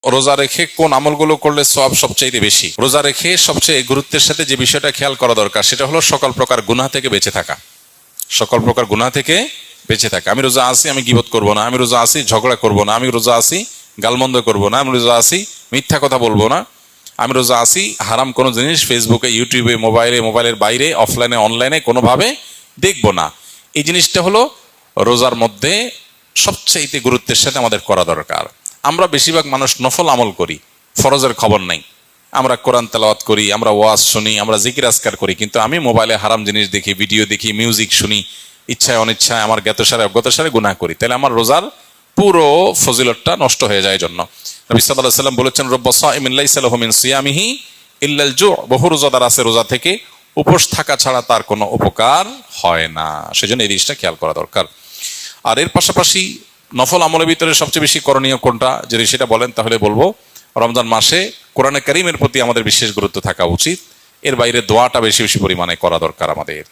রোজা রেখে কোন আমলগুলো করলে সওয়াব সবচেয়ে বেশি? রোজা রেখে সবচেয়ে গুরুত্বের সাথে যে বিষয়টা খেয়াল করা দরকার সেটা হলো সকল প্রকার গুনাহ থেকে বেঁচে থাকা। সকল প্রকার গুনাহ থেকে বেঁচে থাকা। আমি রোজা আছি, আমি গীবত করব না। আমি রোজা আছি, ঝগড়া করব না। আমি রোজা আছি, গালমন্দ করব না। আমি রোজা আছি, মিথ্যা কথা বলবো না। আমি রোজা আছি, হারাম কোনো জিনিস ফেসবুকে, ইউটিউবে, মোবাইলের বাইরে, অফলাইনে, অনলাইনে কোনোভাবে দেখব না। এই জিনিসটা হলো রোজার মধ্যে সবচেয়ে গুরুত্বের সাথে আমাদের করা দরকার। আমরা বেশিরভাগ মানুষ নফল আমল করি, ফরজের খবর নাই। আমরা কোরআন তেলাওয়াত করি, আমরা ওয়াজ শুনি, আমরা জিকির আজকার করি, কিন্তু আমি মোবাইলে হারাম জিনিস দেখি, ভিডিও দেখি, মিউজিক শুনি, ইচ্ছায় অনিচ্ছায় আমার জ্ঞাতসারে অজ্ঞাতসারে গুনাহ করি। তাহলে আমার রোজার পুরো ফজিলতটা নষ্ট হয়ে যায়। জন্য নবী সাল্লাল্লাহু আলাইহি ওয়াসাল্লাম বলেছেন, রব্বা সাইমিন লাইসা লাহু মিন সিয়ামিহি ইল্লাল জু'। বহু রোজাদার আছে, রোজা থেকে উপোস থাকা ছাড়া তার কোনো উপকার হয় না। সেজন্য এই জিনিসটা খেয়াল করা দরকার। আর এর পাশাপাশি নফল আমলের ভিতরে সবচেয়ে বেশি করণীয় কোনটা, যদি সেটা বলেন তাহলে বলবো রমজান মাসে কোরআনে কারীমের প্রতি আমাদের বিশেষ গুরুত্ব থাকা উচিত। এর বাইরে দোয়াটা বেশি বেশি পরিমাণে করা দরকার আমাদের।